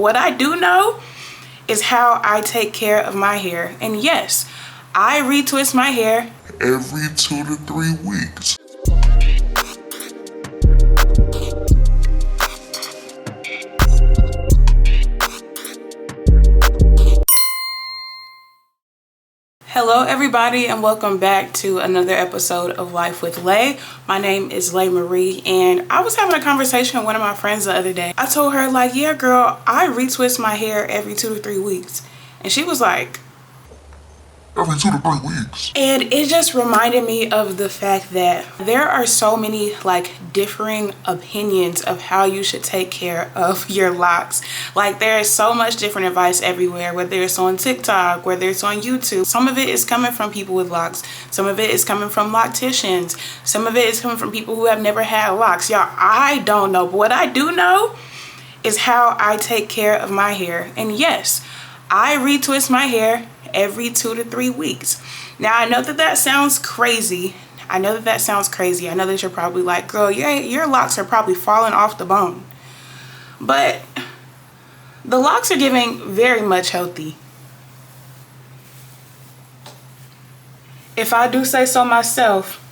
What I do know is how I take care of my hair. And yes, I retwist my hair every 2 to 3 weeks. Hello everybody, and welcome back to another episode of Life with Lay. My name is Lay Marie, and I was having a conversation with one of my friends the other day. I told her, like, yeah girl, I retwist my hair every 2 to 3 weeks. And she was like, every 2 to 3 weeks. And it just reminded me of the fact that there are so many like differing opinions of how you should take care of your locks. Like, there is so much different advice everywhere, whether it's on TikTok, whether it's on YouTube. Some of it is coming from people with locks. Some of it is coming from locticians. Some of it is coming from people who have never had locks. Y'all, I don't know. But what I do know is how I take care of my hair. And yes, I retwist my hair every 2 to 3 weeks. Now, I know that that sounds crazy. I know that you're probably like, girl, your locks are probably falling off the bone. But the locks are giving very much healthy. If I do say so myself,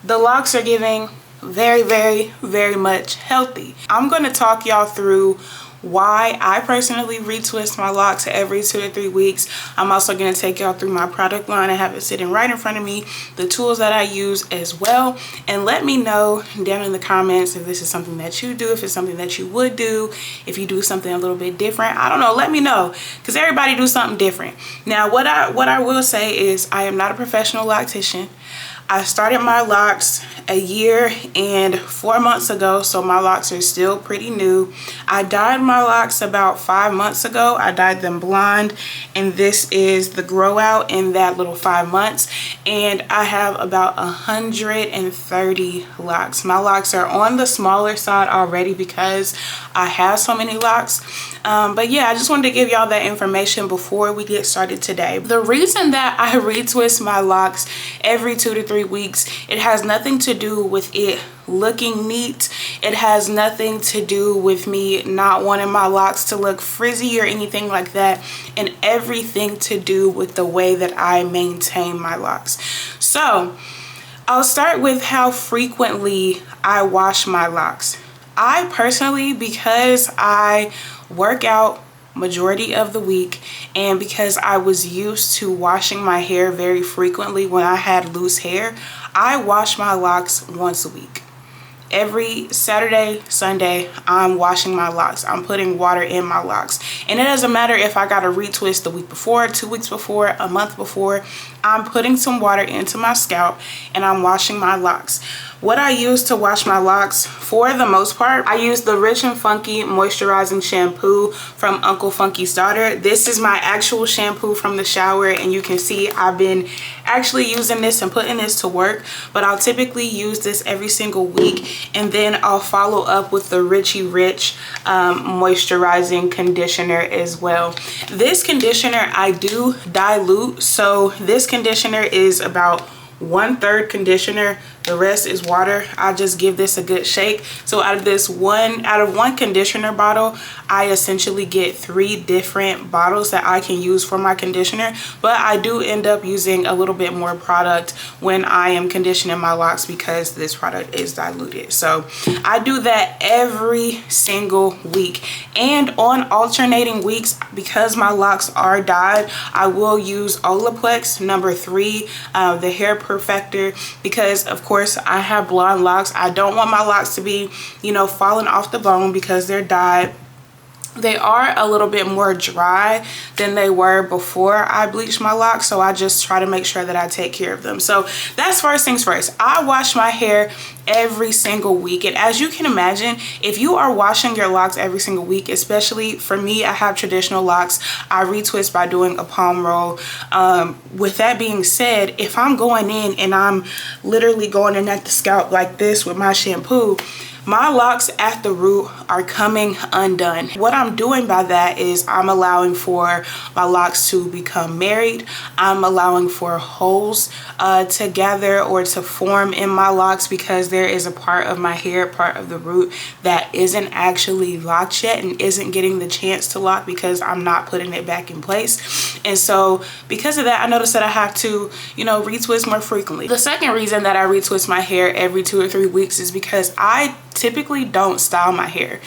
the locks are giving very, very, very much healthy. I'm going to talk y'all through why I personally retwist my locks every 2 to 3 weeks. I'm also going to take y'all through my product line. I have it sitting right in front of me, the tools that I use as well. And let me know down in the comments if this is something that you do, if it's something that you would do, if you do something a little bit different. I don't know, let me know, because everybody do something different. Now, what I will say is I am not a professional loctician. I started my locks a year and 4 months ago, so my locks are still pretty new. I dyed my locks about 5 months ago. I dyed them blonde, and this is the grow out in that little 5 months. And I have about 130 locks. My locks are on the smaller side already because I have so many locks. But yeah, I just wanted to give y'all that information before we get started today. The reason that I retwist my locks every 2 to 3 weeks, it has nothing to do with it looking neat. It has nothing to do with me not wanting my locks to look frizzy or anything like that, and everything to do with the way that I maintain my locks. So I'll start with how frequently I wash my locks. I personally, because I work out majority of the week, and because I was used to washing my hair very frequently when I had loose hair, I wash my locks once a week. Every Saturday, Sunday, I'm washing my locks. I'm putting water in my locks. And it doesn't matter if I got a retwist the week before, 2 weeks before, a month before, I'm putting some water into my scalp and I'm washing my locks. What I use to wash my locks, for the most part, I use the Rich and Funky moisturizing shampoo from Uncle Funky's daughter. This is my actual shampoo from the shower, and you can see I've been actually using this and putting this to work, but I'll typically use this every single week, and then I'll follow up with the Richee Rich moisturizing conditioner as well. This conditioner I do dilute, so this conditioner is about 1/3 conditioner, the rest is water. I just give this a good shake. So out of one conditioner bottle, I essentially get 3 different bottles that I can use for my conditioner, but I do end up using a little bit more product when I am conditioning my locks because this product is diluted. So I do that every single week, and on alternating weeks, because my locks are dyed, I will use Olaplex number 3, the hair perfector, because of course I have blonde locks. I don't want my locks to be, you know, falling off the bone because they're dyed. They are a little bit more dry than they were before I bleached my locks, so I just try to make sure that I take care of them. So that's first things first. I wash my hair every single week, and as you can imagine, if you are washing your locks every single week, especially for me, I have traditional locks, I retwist by doing a palm roll. With that being said, if I'm going in and I'm literally going in at the scalp like this with my shampoo, my locks at the root are coming undone. What I'm doing by that is I'm allowing for my locks to become married. I'm allowing for holes to gather or to form in my locks, because there is a part of my hair, part of the root, that isn't actually locked yet and isn't getting the chance to lock because I'm not putting it back in place. And so because of that, I noticed that I have to, you know, retwist more frequently. The second reason that I retwist my hair every 2 or 3 weeks is because I typically don't style my hair.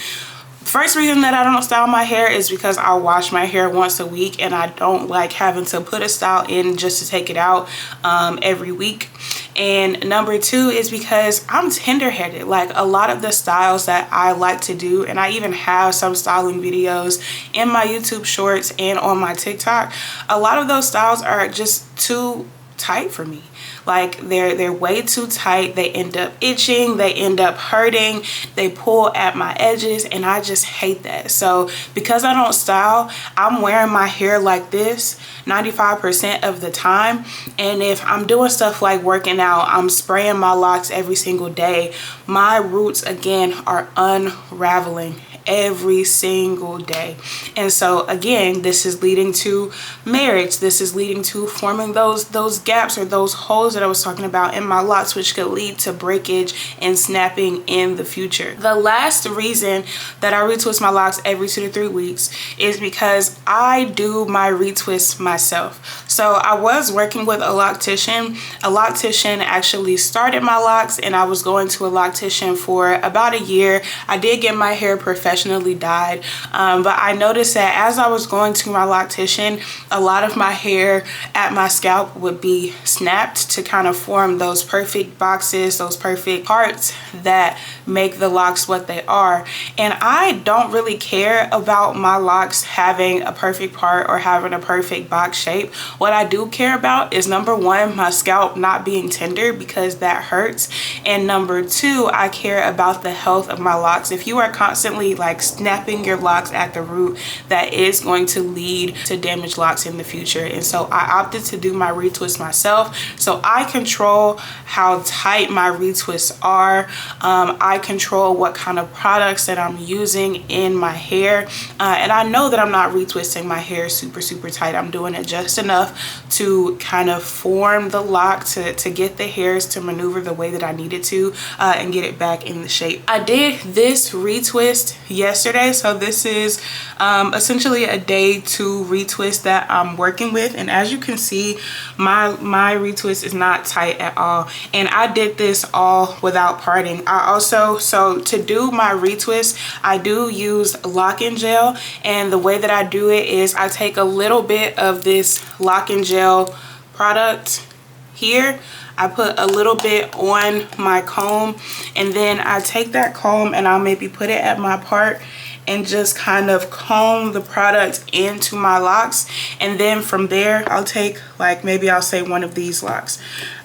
First reason that I don't style my hair is because I wash my hair once a week, and I don't like having to put a style in just to take it out every week. And number 2 is because I'm tender-headed. Like, a lot of the styles that I like to do, and I even have some styling videos in my YouTube shorts and on my TikTok, a lot of those styles are just too tight for me. Like, they're way too tight. They end up itching, they end up hurting, they pull at my edges, and I just hate that. So because I don't style, I'm wearing my hair like this 95% of the time. And if I'm doing stuff like working out, I'm spraying my locks every single day, my roots again are unraveling every single day. And so again, this is leading to marriage. This is leading to forming those gaps or those holes that I was talking about in my locks, which could lead to breakage and snapping in the future. The last reason that I retwist my locks every 2 to 3 weeks is because I do my retwist myself. So I was working with a loctician. A loctician actually started my locks, and I was going to a loctician for about a year. I did get my hair professionally dyed, but I noticed that as I was going to my loctician, a lot of my hair at my scalp would be snapped to kind of form those perfect boxes, those perfect parts that make the locks what they are. And I don't really care about my locks having a perfect part or having a perfect box shape. What I do care about is, number 1, my scalp not being tender, because that hurts. And number 2, I care about the health of my locks. If you are constantly like snapping your locks at the root, that is going to lead to damaged locks in the future. And so I opted to do my retwist myself. So I control how tight my retwists are. I control what kind of products that I'm using in my hair. And I know that I'm not retwisting my hair super tight. I'm doing it just enough to kind of form the lock, to get the hairs to maneuver the way that I needed to, and get it back in the shape. I did this retwist yesterday, so this is essentially a day 2 retwist that I'm working with. And as you can see, my retwist is not tight at all, and I did this all without parting. I also, so to do my retwist, I do use lock-in gel, and the way that I do it is I take a little bit of this lock-in gel product here, I put a little bit on my comb, and then I take that comb and I'll maybe put it at my part and just kind of comb the product into my locks. And then from there, I'll take, like, maybe I'll say one of these locks.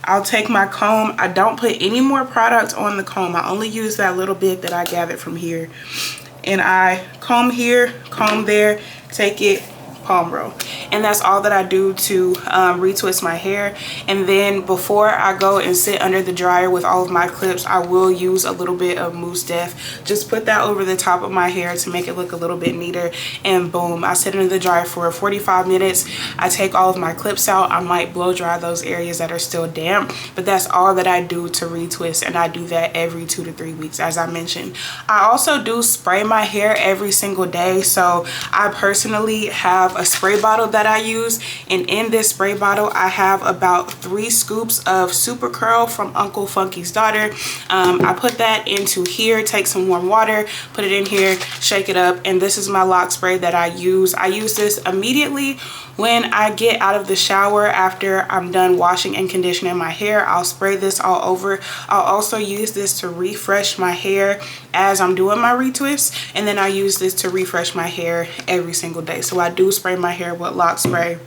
I'll take my comb. I don't put any more product on the comb. I only use that little bit that I gathered from here. And I comb here, comb there, take it, palm roll. And that's all that I do to retwist my hair. And then before I go and sit under the dryer with all of my clips, I will use a little bit of Mousse Def. Just put that over the top of my hair to make it look a little bit neater, and boom, I sit under the dryer for 45 minutes. I take all of my clips out. I might blow dry those areas that are still damp, but that's all that I do to retwist, and I do that every 2 to 3 weeks, as I mentioned. I also do spray my hair every single day. So I personally have a spray bottle that I use, and in this spray bottle I have about 3 scoops of Supercurl from Uncle Funky's daughter. I put that into here, take some warm water, put it in here, shake it up, and this is my lock spray that I use. I use this immediately when I get out of the shower after I'm done washing and conditioning my hair. I'll spray this all over. I'll also use this to refresh my hair as I'm doing my retwist, and then I use this to refresh my hair every single day. So I do spray my hair with lock spray.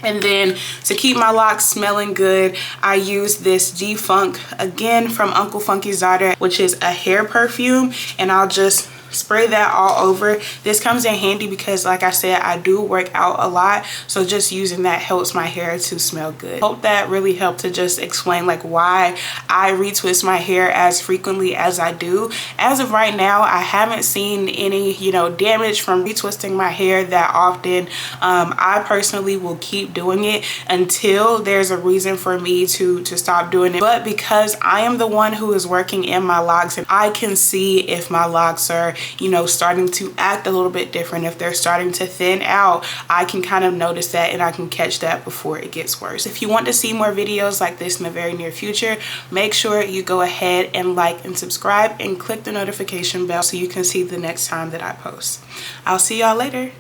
And then to keep my locks smelling good, I use this Defunk, again from Uncle Funky's daughter, which is a hair perfume, and I'll just spray that all over. This comes in handy because, like I said, I do work out a lot, so just using that helps my hair to smell good. Hope that really helped to just explain like why I retwist my hair as frequently as I do. As of right now, I haven't seen any, you know, damage from retwisting my hair that often. I personally will keep doing it until there's a reason for me to stop doing it. But because I am the one who is working in my locks, and I can see if my locks are, you know, starting to act a little bit different, if they're starting to thin out, I can kind of notice that and I can catch that before it gets worse. If you want to see more videos like this in the very near future, make sure you go ahead and like and subscribe and click the notification bell so you can see the next time that I post. I'll see y'all later.